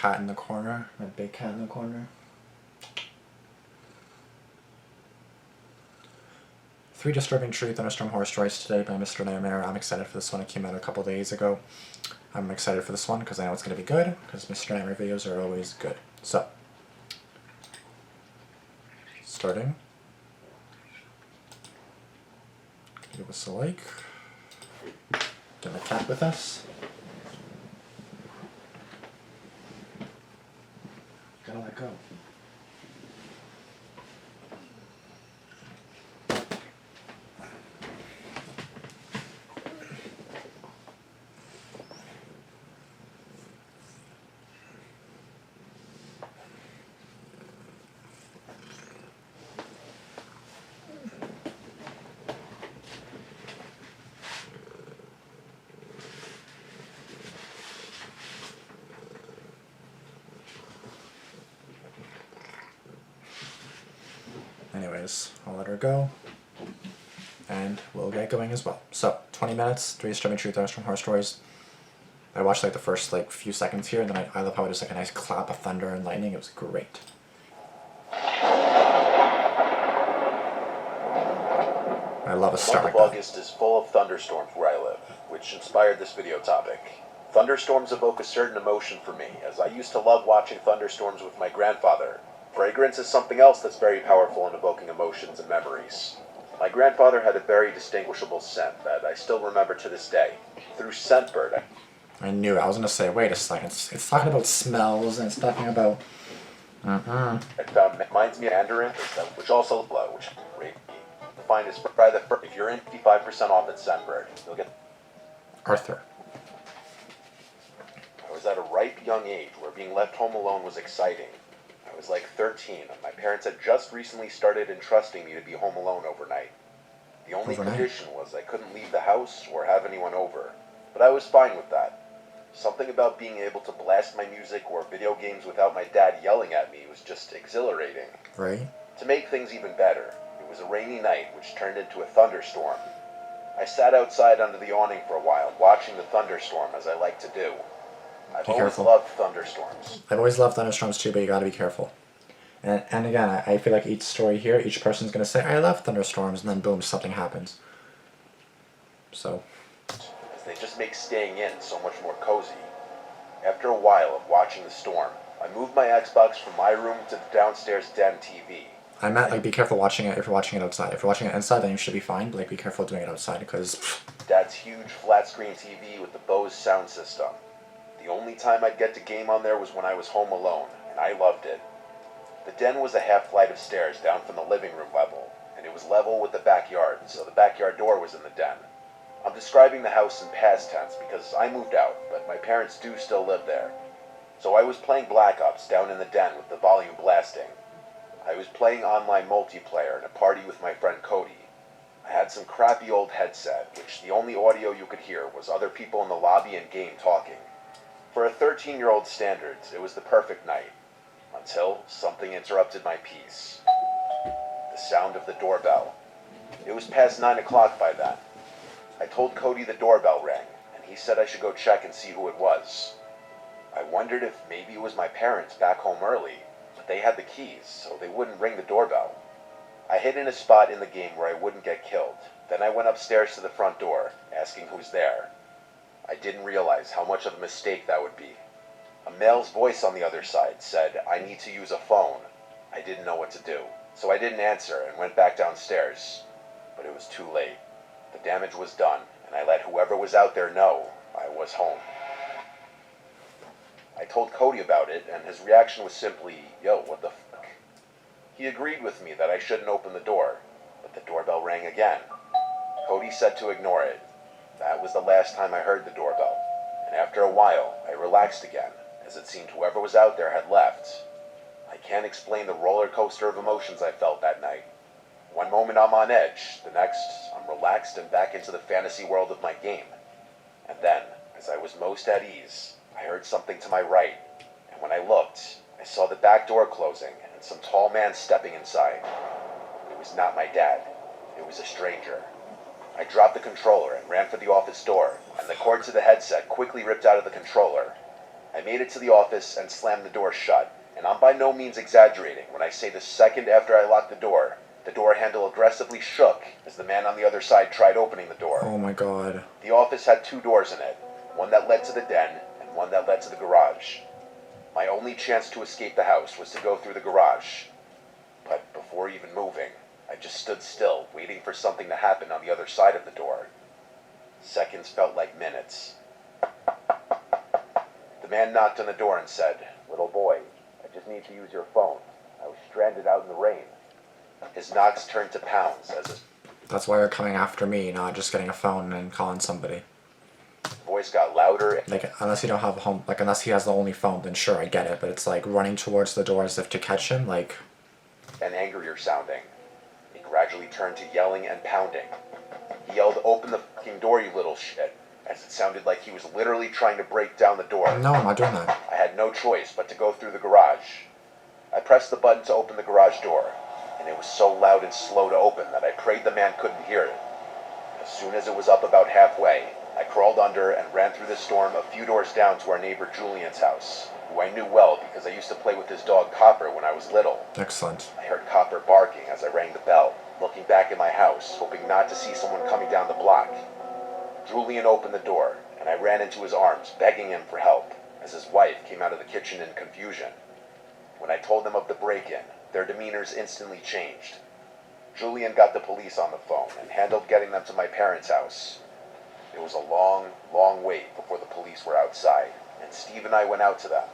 cat in the corner, my big cat in the corner. 3 Disturbing True Thunderstorm Horror Stories today by Mr. Nightmare. I'm excited for this one. It came out a couple days ago. I'm excited for this one because I know it's going to be good, because Mr. Nightmare videos are always good. So, starting. Give us a like. Get my cat with us. Gotta let go. Anyways, I'll let her go, and we'll get going as well. So, 20 minutes, 3 Disturbing True Thunderstorm Horror Stories. I watched like the first few seconds here, and then I love how it was like a nice clap of thunder and lightning. It was great. I love a start like that. The month of August is full of thunderstorms where I live, which inspired this video topic. Thunderstorms evoke a certain emotion for me, as I used to love watching thunderstorms with my grandfather. Fragrance is something else that's very powerful in evoking emotions and memories. My grandfather had a very distinguishable scent that I still remember to this day. Through Scentbird, I knew it. I was going to say, wait a second. It's talking about smells, and it's talking about... I found reminds me of Mandarin, which also which the finest by the first. If you're in 55% off at Scentbird, you'll get Arthur. I was at a ripe young age where being left home alone was exciting. I was like 13, and my parents had just recently started entrusting me to be home alone overnight. The only condition was I couldn't leave the house or have anyone over, but I was fine with that. Something about being able to blast my music or video games without my dad yelling at me was just exhilarating. Right. To make things even better, it was a rainy night which turned into a thunderstorm. I sat outside under the awning for a while, watching the thunderstorm as I like to do. I've always loved thunderstorms. I've always loved thunderstorms too, but you gotta be careful. And again, I feel like each story here, each person's gonna say, I love thunderstorms, and then boom, something happens. So. As they just make staying in so much more cozy. After a while of watching the storm, I moved my Xbox from my room to the downstairs den TV. I meant, like, be careful watching it if you're watching it outside. If you're watching it inside, then you should be fine, but, like, be careful doing it outside, because... Dad's huge flat-screen TV with the Bose sound system. The only time I'd get to game on there was when I was home alone, and I loved it. The den was a half flight of stairs down from the living room level, and it was level with the backyard, so the backyard door was in the den. I'm describing the house in past tense because I moved out, but my parents do still live there. So I was playing Black Ops down in the den with the volume blasting. I was playing online multiplayer in a party with my friend Cody. I had some crappy old headset, which the only audio you could hear was other people in the lobby and game talking. For a 13-year-old standards, it was the perfect night, until something interrupted my peace. The sound of the doorbell. It was past 9 o'clock by then. I told Cody the doorbell rang, and he said I should go check and see who it was. I wondered if maybe it was my parents back home early, but they had the keys, so they wouldn't ring the doorbell. I hid in a spot in the game where I wouldn't get killed. Then I went upstairs to the front door, asking who's there. I didn't realize how much of a mistake that would be. A male's voice on the other side said, I need to use a phone. I didn't know what to do, so I didn't answer and went back downstairs. But it was too late. The damage was done, and I let whoever was out there know I was home. I told Cody about it, and his reaction was simply, yo, what the fuck? He agreed with me that I shouldn't open the door, but the doorbell rang again. Cody said to ignore it. That was the last time I heard the doorbell, and after a while, I relaxed again, as it seemed whoever was out there had left. I can't explain the roller coaster of emotions I felt that night. One moment I'm on edge, the next I'm relaxed and back into the fantasy world of my game. And then, as I was most at ease, I heard something to my right, and when I looked, I saw the back door closing and some tall man stepping inside. It was not my dad. It was a stranger. I dropped the controller and ran for the office door, and the cord to the headset quickly ripped out of the controller. I made it to the office and slammed the door shut, and I'm by no means exaggerating when I say the second after I locked the door handle aggressively shook as the man on the other side tried opening the door. Oh my god. The office had 2 doors in it, one that led to the den and one that led to the garage. My only chance to escape the house was to go through the garage. But before even moving, I just stood still, waiting for something to happen on the other side of the door. Seconds felt like minutes. The man knocked on the door and said, "Little boy, I just need to use your phone. I was stranded out in the rain." His knocks turned to pounds as his That's why you're coming after me, not just getting a phone and calling somebody. voice got louder. Like, unless you don't have a home, like, unless he has the only phone, then sure, I get it, but it's like running towards the door as if to catch him, like... And angrier sounding. It gradually turned to yelling and pounding. He yelled, "Open the fucking door, you little shit," as it sounded like he was literally trying to break down the door. No, I'm not doing that. I had no choice but to go through the garage. I pressed the button to open the garage door, and it was so loud and slow to open that I prayed the man couldn't hear it. As soon as it was up about halfway, I crawled under and ran through the storm a few doors down to our neighbor Julian's house, who I knew well because I used to play with his dog Copper when I was little. Excellent. I heard Copper barking as I rang the bell, looking back at my house, hoping not to see someone coming down the block. Julian opened the door, and I ran into his arms, begging him for help, as his wife came out of the kitchen in confusion. When I told them of the break-in, their demeanors instantly changed. Julian got the police on the phone and handled getting them to my parents' house. It was a long, long wait before the police were outside, and Steve and I went out to them.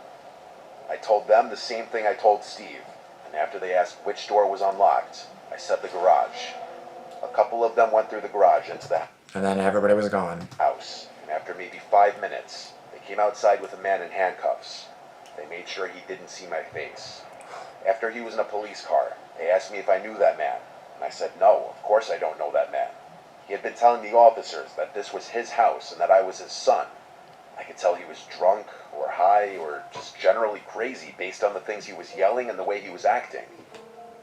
I told them the same thing I told Steve, and after they asked which door was unlocked, I said the garage. A couple of them went through the garage into the And then everybody was gone. house, and after maybe 5 minutes, they came outside with a man in handcuffs. They made sure he didn't see my face. After he was in a police car, they asked me if I knew that man, and I said no, of course I don't know that man. He had been telling the officers that this was his house and that I was his son. I could tell he was drunk or high or just generally crazy based on the things he was yelling and the way he was acting.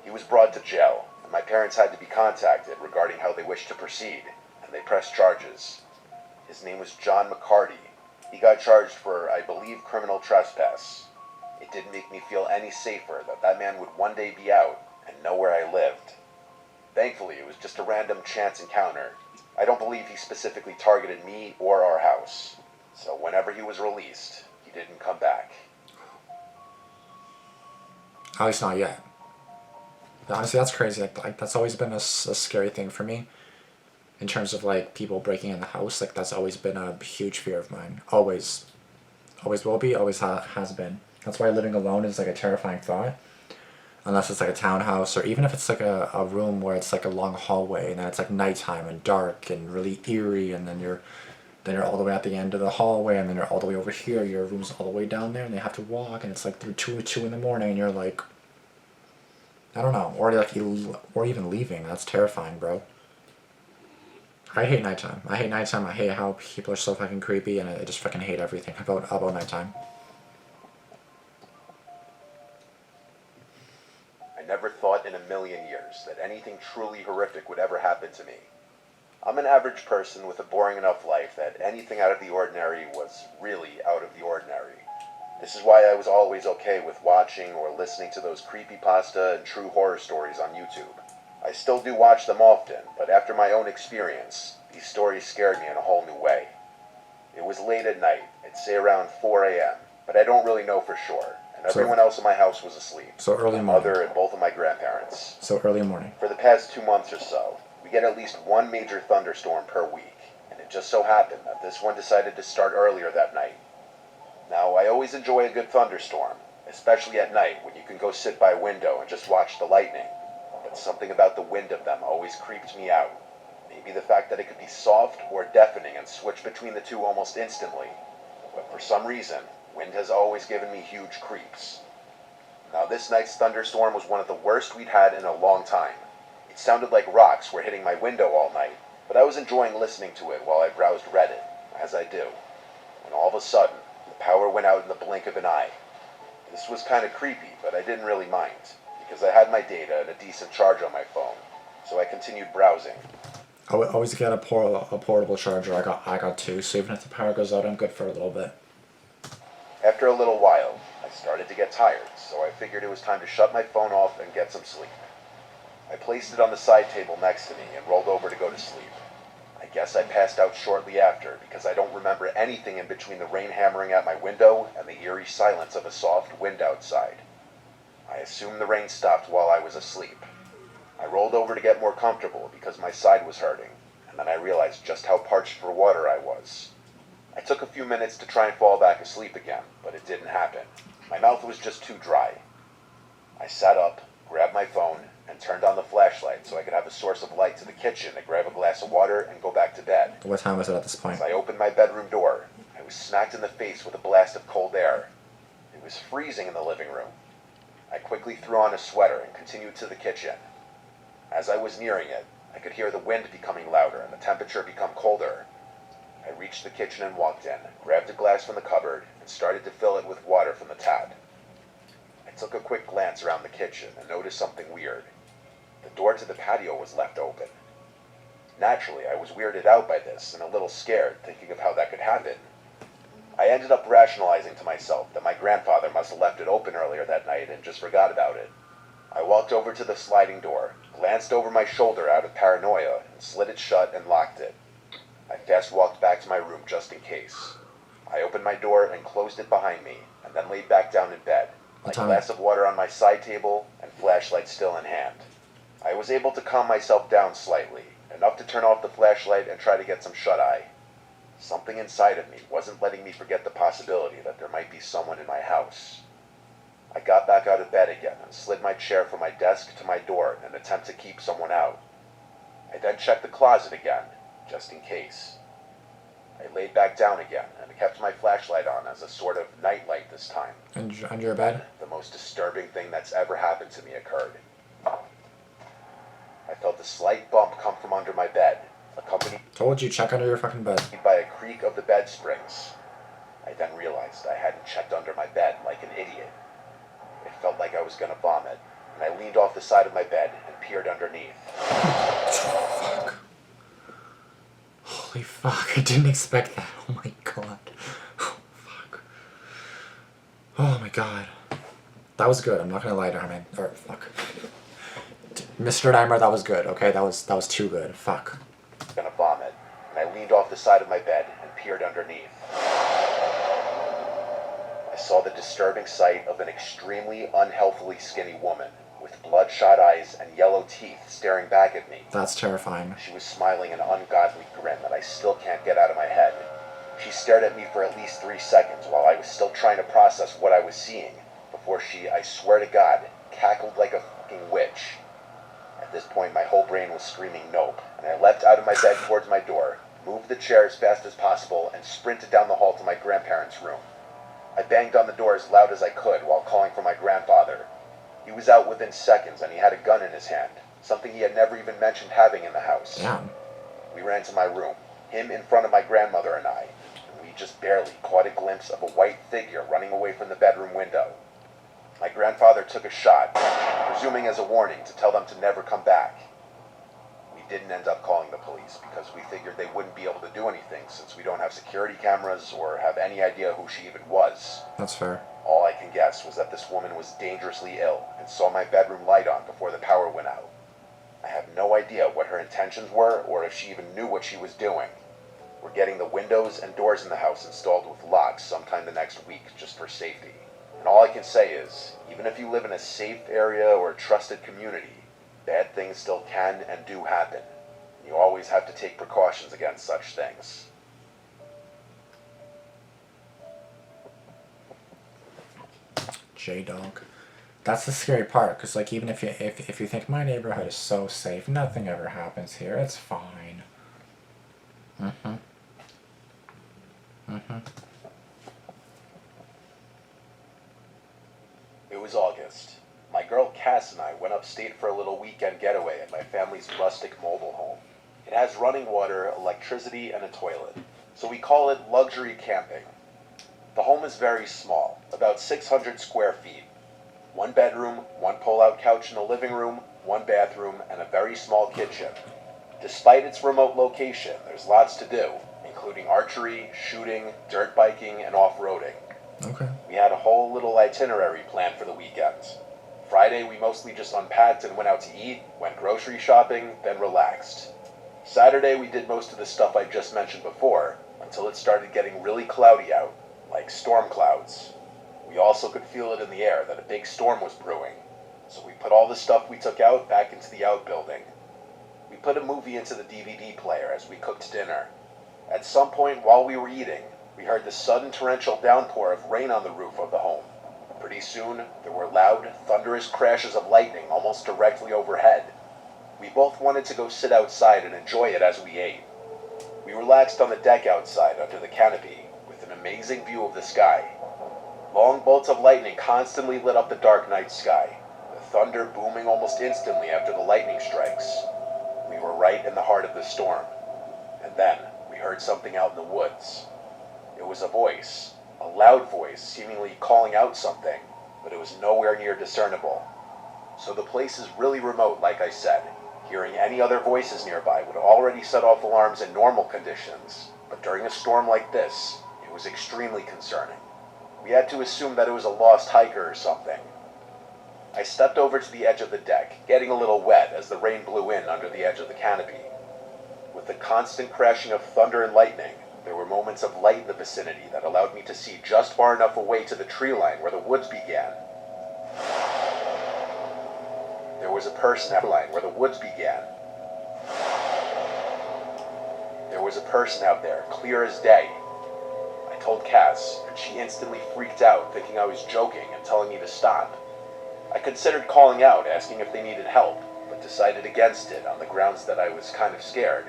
He was brought to jail, and my parents had to be contacted regarding how they wished to proceed, and they pressed charges. His name was John McCarty. He got charged for, I believe, criminal trespass. It didn't make me feel any safer that that man would one day be out and know where I lived. Thankfully, it was just a random chance encounter. I don't believe he specifically targeted me or our house. So whenever he was released, he didn't come back. At least not yet. Honestly, that's crazy. Like that's always been a scary thing for me. In terms of, like, people breaking in the house, like, that's always been a huge fear of mine. Always. Always will be, always has been. That's why living alone is, like, a terrifying thought. Unless it's, like, a townhouse, or even if it's, like, a room where it's, like, a long hallway, and then it's, like, nighttime and dark and really eerie, and then you're all the way at the end of the hallway, and then you're all the way over here, your room's all the way down there, and they have to walk, and it's, like, through 2 in the morning, and you're, like... I don't know. Or, like, or even leaving. That's terrifying, bro. I hate nighttime. I hate how people are so fucking creepy, and I just fucking hate everything about nighttime. I never thought in a million years that anything truly horrific would ever happen to me. I'm an average person with a boring enough life that anything out of the ordinary was really out of the ordinary. This is why I was always okay with watching or listening to those creepypasta and true horror stories on YouTube. I still do watch them often, but after my own experience, these stories scared me in a whole new way. It was late at night, I'd say around 4 a.m., but I don't really know for sure, and everyone else in my house was asleep. So early my morning. mother and both of my grandparents. So early morning. For the past 2 months or so, we get at least one major thunderstorm per week, and it just so happened that this one decided to start earlier that night. Now, I always enjoy a good thunderstorm, especially at night when you can go sit by a window and just watch the lightning. But something about the wind of them always creeped me out. Maybe the fact that it could be soft or deafening and switch between the two almost instantly. But for some reason, wind has always given me huge creeps. Now, this night's thunderstorm was one of the worst we'd had in a long time. It sounded like rocks were hitting my window all night, but I was enjoying listening to it while I browsed Reddit, as I do. When all of a sudden, the power went out in the blink of an eye. This was kind of creepy, but I didn't really mind, because I had my data and a decent charge on my phone, so I continued browsing. I would always get a portable charger. I got 2, so even if the power goes out, I'm good for a little bit. After a little while, I started to get tired, so I figured it was time to shut my phone off and get some sleep. I placed it on the side table next to me and rolled over to go to sleep. I guess I passed out shortly after because I don't remember anything in between the rain hammering at my window and the eerie silence of a soft wind outside. I assume the rain stopped while I was asleep. I rolled over to get more comfortable because my side was hurting, and then I realized just how parched for water I was. I took a few minutes to try and fall back asleep again, but it didn't happen. My mouth was just too dry. I sat up, grabbed my phone, and turned on the flashlight so I could have a source of light to the kitchen to grab a glass of water and go back to bed. What time was it at this point? As I opened my bedroom door, I was smacked in the face with a blast of cold air. It was freezing in the living room. I quickly threw on a sweater and continued to the kitchen. As I was nearing it, I could hear the wind becoming louder and the temperature become colder. I reached the kitchen and walked in, grabbed a glass from the cupboard, and started to fill it with water from the tap. I took a quick glance around the kitchen and noticed something weird. The door to the patio was left open. Naturally, I was weirded out by this and a little scared, thinking of how that could happen. I ended up rationalizing to myself that my grandfather must have left it open earlier that night and just forgot about it. I walked over to the sliding door, glanced over my shoulder out of paranoia, and slid it shut and locked it. I fast walked back to my room just in case. I opened my door and closed it behind me, and then laid back down in bed, a glass of water on my side table and flashlight still in hand. I was able to calm myself down slightly, enough to turn off the flashlight and try to get some shut-eye. Something inside of me wasn't letting me forget the possibility that there might be someone in my house. I got back out of bed again and slid my chair from my desk to my door in an attempt to keep someone out. I then checked the closet again, just in case. I laid back down again and kept my flashlight on as a sort of nightlight this time. Under your bed? The most disturbing thing that's ever happened to me occurred. I felt a slight bump come from under my bed, accompanied Told you, check under your fucking bed. by a creak of the bed springs. I then realized I hadn't checked under my bed like an idiot. It felt like I was gonna vomit, and I leaned off the side of my bed and peered underneath. Fuck. Holy fuck, I didn't expect that. Oh my god. Oh, fuck. Oh my god. That was good, I'm not gonna lie to her, man. Or, fuck. Mr. Nightmare, that was good, okay? That was too good. Fuck. Gonna vomit, and I leaned off the side of my bed and peered underneath. I saw the disturbing sight of an extremely unhealthily skinny woman with bloodshot eyes and yellow teeth staring back at me. That's terrifying. She was smiling an ungodly grin that I still can't get out of my head. She stared at me for at least 3 seconds while I was still trying to process what I was seeing, before she, I swear to God, cackled like a fucking witch. At this point, my whole brain was screaming nope, and I leapt out of my bed towards my door, moved the chair as fast as possible, and sprinted down the hall to my grandparents' room. I banged on the door as loud as I could while calling for my grandfather. He was out within seconds, and he had a gun in his hand, something he had never even mentioned having in the house. Damn. We ran to my room, him in front of my grandmother and I, and we just barely caught a glimpse of a white figure running away from the bedroom window. My grandfather took a shot, presuming as a warning to tell them to never come back. We didn't end up calling the police because we figured they wouldn't be able to do anything since we don't have security cameras or have any idea who she even was. That's fair. All I can guess was that this woman was dangerously ill and saw my bedroom light on before the power went out. I have no idea what her intentions were or if she even knew what she was doing. We're getting the windows and doors in the house installed with locks sometime the next week just for safety. And all I can say is, even if you live in a safe area or a trusted community, bad things still can and do happen. You always have to take precautions against such things. J-Dog. That's the scary part, because like even if you think my neighborhood is so safe, nothing ever happens here, it's fine. It was August. My girl Cass and I went upstate for a little weekend getaway at my family's rustic mobile home. It has running water, electricity, and a toilet, so we call it luxury camping. The home is very small, about 600 square feet. 1 bedroom, 1 pull-out couch in the living room, 1 bathroom, and a very small kitchen. Despite its remote location, there's lots to do, including archery, shooting, dirt biking, and off-roading. Okay. We had a whole little itinerary planned for the weekend. Friday, we mostly just unpacked and went out to eat, went grocery shopping, then relaxed. Saturday, we did most of the stuff I just mentioned before, until it started getting really cloudy out, like storm clouds. We also could feel it in the air that a big storm was brewing, so we put all the stuff we took out back into the outbuilding. We put a movie into the DVD player as we cooked dinner. At some point while we were eating, we heard the sudden torrential downpour of rain on the roof of the home. Pretty soon, there were loud, thunderous crashes of lightning almost directly overhead. We both wanted to go sit outside and enjoy it as we ate. We relaxed on the deck outside under the canopy, with an amazing view of the sky. Long bolts of lightning constantly lit up the dark night sky, the thunder booming almost instantly after the lightning strikes. We were right in the heart of the storm. And then, we heard something out in the woods. It was a voice, a loud voice, seemingly calling out something, but it was nowhere near discernible. So the place is really remote, like I said. Hearing any other voices nearby would already set off alarms in normal conditions, but during a storm like this, it was extremely concerning. We had to assume that it was a lost hiker or something. I stepped over to the edge of the deck, getting a little wet as the rain blew in under the edge of the canopy. With the constant crashing of thunder and lightning, there were moments of light in the vicinity that allowed me to see just far enough away to the tree line where the woods began. There was a person out line where the woods began. There was a person out there, clear as day. I told Cass, and she instantly freaked out, thinking I was joking and telling me to stop. I considered calling out, asking if they needed help, but decided against it on the grounds that I was kind of scared.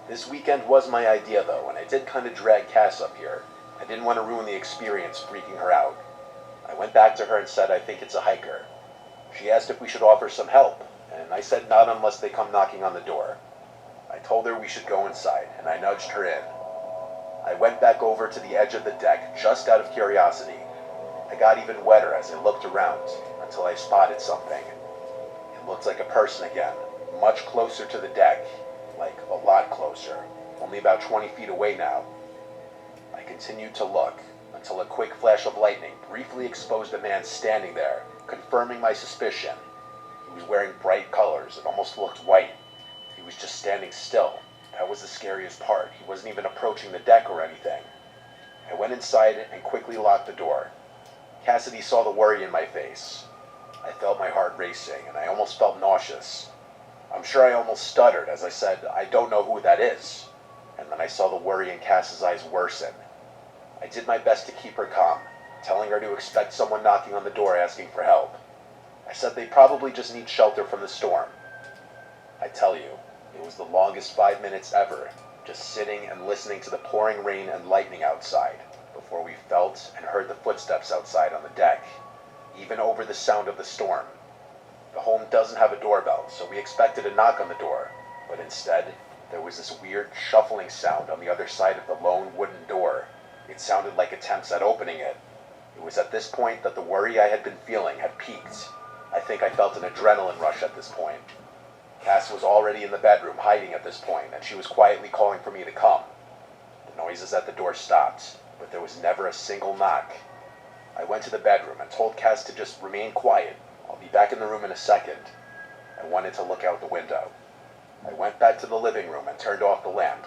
This weekend was my idea though, and I did kind of drag Cass up here. I didn't want to ruin the experience freaking her out. I went back to her and said I think it's a hiker. She asked if we should offer some help, and I said not unless they come knocking on the door. I told her we should go inside, and I nudged her in. I went back over to the edge of the deck just out of curiosity. I got even wetter as I looked around, until I spotted something. It looked like a person again, much closer to the deck, like a lot closer, only about 20 feet away now. I continued to look, until a quick flash of lightning briefly exposed a man standing there, confirming my suspicion. He was wearing bright colors, it almost looked white. He was just standing still. That was the scariest part. He wasn't even approaching the deck or anything. I went inside and quickly locked the door. Cassidy saw the worry in my face. I felt my heart racing, and I almost felt nauseous. I'm sure I almost stuttered as I said, I don't know who that is. And then I saw the worry in Cass's eyes worsen. I did my best to keep her calm, telling her to expect someone knocking on the door asking for help. I said they probably just need shelter from the storm. I tell you, it was the longest 5 minutes ever, just sitting and listening to the pouring rain and lightning outside, before we felt and heard the footsteps outside on the deck, even over the sound of the storm. The home doesn't have a doorbell, so we expected a knock on the door, but instead, there was this weird shuffling sound on the other side of the lone wooden door. It sounded like attempts at opening it. It was at this point that the worry I had been feeling had peaked. I think I felt an adrenaline rush at this point. Cass was already in the bedroom hiding at this point, and she was quietly calling for me to come. The noises at the door stopped, but there was never a single knock. I went to the bedroom and told Cass to just remain quiet. I'll be back in the room in a second. I wanted to look out the window. I went back to the living room and turned off the lamp.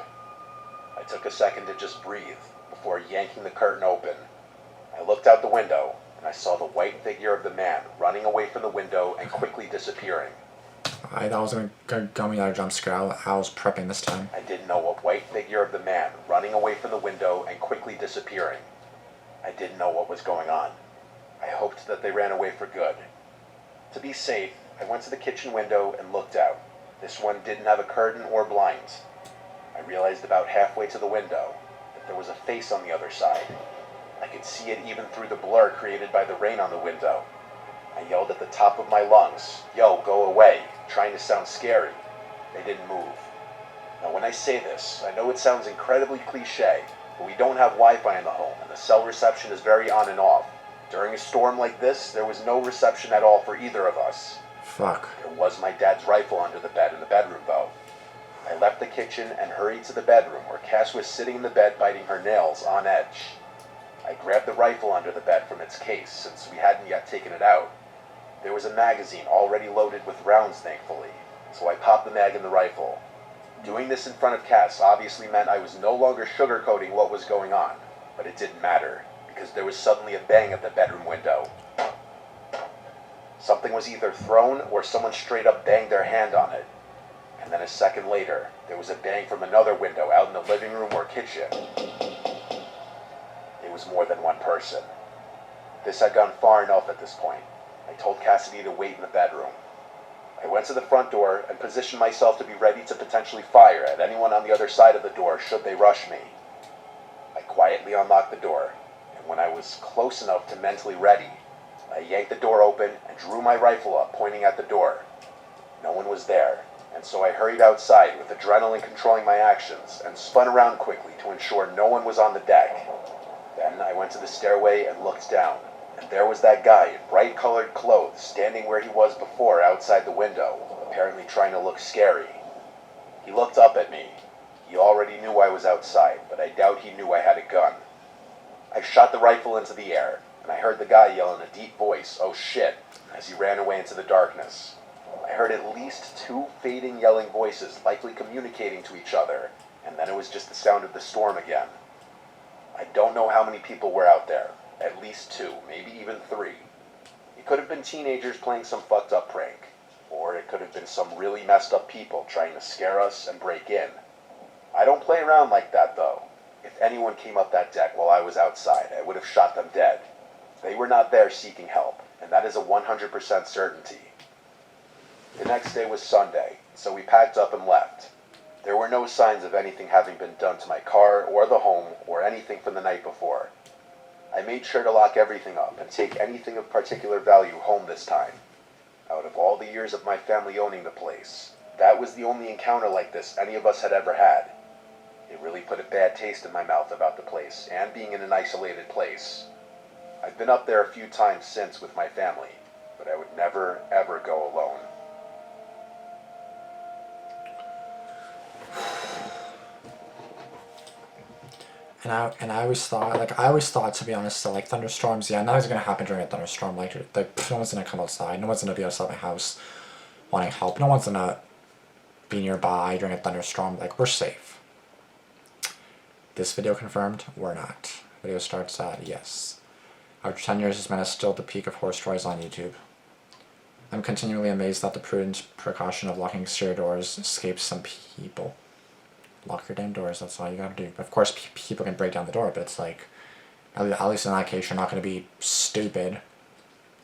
I took a second to just breathe before yanking the curtain open. I looked out the window, and I saw the white figure of the man running away from the window and quickly disappearing. I thought I was going to jump scare. I was prepping this time. I didn't know a white figure of the man running away from the window and quickly disappearing. I didn't know what was going on. I hoped that they ran away for good. To be safe, I went to the kitchen window and looked out. This one didn't have a curtain or blinds. I realized about halfway to the window that there was a face on the other side. I could see it even through the blur created by the rain on the window. I yelled at the top of my lungs, "Yo, go away," trying to sound scary. They didn't move. Now when I say this, I know it sounds incredibly cliche, but we don't have Wi-Fi in the home, and the cell reception is very on and off. During a storm like this, there was no reception at all for either of us. Fuck. There was my dad's rifle under the bed in the bedroom, though. I left the kitchen and hurried to the bedroom where Cass was sitting in the bed biting her nails on edge. I grabbed the rifle under the bed from its case since we hadn't yet taken it out. There was a magazine already loaded with rounds, thankfully, so I popped the mag in the rifle. Doing this in front of Cass obviously meant I was no longer sugarcoating what was going on, but it didn't matter, because there was suddenly a bang at the bedroom window. Something was either thrown or someone straight up banged their hand on it. And then a second later, there was a bang from another window out in the living room or kitchen. It was more than one person. This had gone far enough at this point. I told Cassidy to wait in the bedroom. I went to the front door and positioned myself to be ready to potentially fire at anyone on the other side of the door should they rush me. I quietly unlocked the door, and when I was close enough to mentally ready, I yanked the door open and drew my rifle up, pointing at the door. No one was there, and so I hurried outside with adrenaline controlling my actions and spun around quickly to ensure no one was on the deck. Then I went to the stairway and looked down, and there was that guy in bright-colored clothes standing where he was before outside the window, apparently trying to look scary. He looked up at me. He already knew I was outside, but I doubt he knew I had a gun. I shot the rifle into the air, and I heard the guy yell in a deep voice, "Oh shit," as he ran away into the darkness. I heard at least two fading yelling voices likely communicating to each other, and then it was just the sound of the storm again. I don't know how many people were out there. At least two, maybe even three. It could have been teenagers playing some fucked up prank, or it could have been some really messed up people trying to scare us and break in. I don't play around like that though. If anyone came up that deck while I was outside, I would have shot them dead. They were not there seeking help, and that is a 100% certainty. The next day was Sunday, so we packed up and left. There were no signs of anything having been done to my car or the home or anything from the night before. I made sure to lock everything up and take anything of particular value home this time. Out of all the years of my family owning the place, that was the only encounter like this any of us had ever had. It really put a bad taste in my mouth about the place and being in an isolated place. I've been up there a few times since with my family, but I would never, ever go alone. And I always thought, to be honest, that like thunderstorms, yeah, nothing's gonna happen during a thunderstorm. Like no one's gonna come outside, no one's gonna be outside my house wanting help, no one's gonna be nearby during a thunderstorm. Like, we're safe. This video confirmed, we're not. Video starts at yes. After 10 years, this man is still at the peak of horror stories on YouTube. I'm continually amazed that the prudent precaution of locking exterior doors escapes some people. Lock your damn doors, that's all you gotta do. Of course, people can break down the door, but it's like, at least in that case, you're not gonna be stupid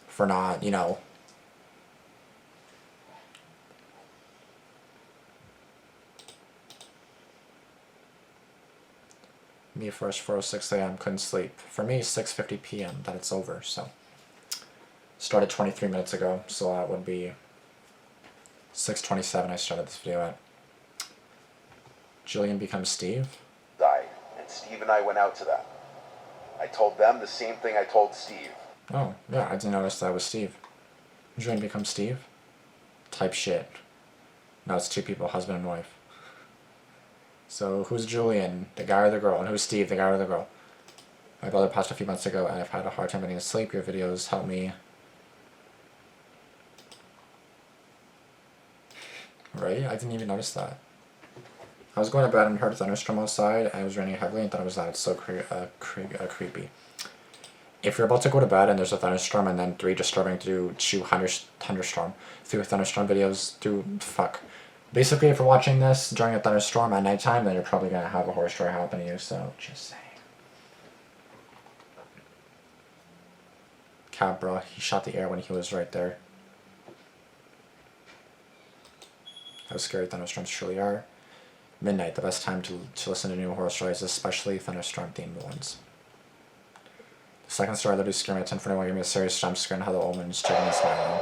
for not, you know. Me first, 4:06 a.m., couldn't sleep. For me, 6:50 p.m. that it's over, so. Started 23 minutes ago, so that would be 6:27 I started this video at. Julian becomes Steve. Died, and Steve and I went out to them. I told them the same thing I told Steve. Oh, yeah, I didn't notice that was Steve. Julian becomes Steve? Type shit. Now it's two people, husband and wife. So, who's Julian, the guy or the girl? And who's Steve, the guy or the girl? My brother passed a few months ago, and I've had a hard time getting to sleep. Your videos help me. Right? I didn't even notice that. I was going to bed and heard a thunderstorm outside, and it was raining heavily, and thought it was that. It's so creepy. If you're about to go to bed and there's a thunderstorm, and then 3 disturbing to do thunderstorm videos, fuck. Basically, if you're watching this during a thunderstorm at nighttime, then you're probably going to have a horror story happen to you, so just saying. Cabra, he shot the air when he was right there. How scary thunderstorms truly are. Midnight, the best time to listen to new horror stories, especially thunderstorm-themed ones. The second story that scared me at 10:41 gave me a serious jump scare and how the omen is checking and smiling.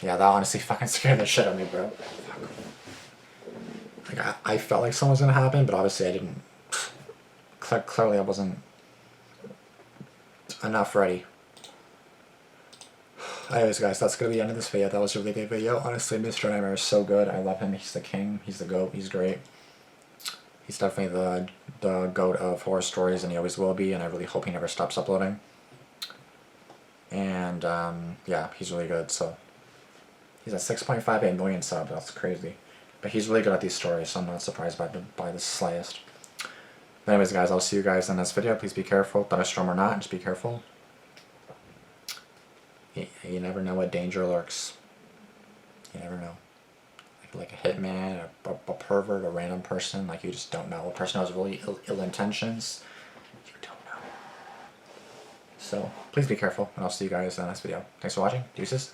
Yeah, that honestly fucking scared the shit out of me, bro. Fuck. Like, I felt like something was gonna happen, but obviously I didn't. Clearly I wasn't enough ready. Anyways, guys, that's gonna be the end of this video. That was a really good video. Honestly, Mr. Nightmare is so good. I love him. He's the king. He's the GOAT. He's great. He's definitely the GOAT of horror stories, and he always will be, and I really hope he never stops uploading. And yeah, he's really good. So he's at 6.58 million subs. That's crazy. But he's really good at these stories, so I'm not surprised by the slightest. But anyways, guys, I'll see you guys in this video. Please be careful. Thunderstorm or not, just be careful. You never know what danger lurks. You never know. Like a hitman, a pervert, a random person. Like, you just don't know. A person has really ill intentions. You don't know. So please be careful, and I'll see you guys in the next video. Thanks for watching. Deuces.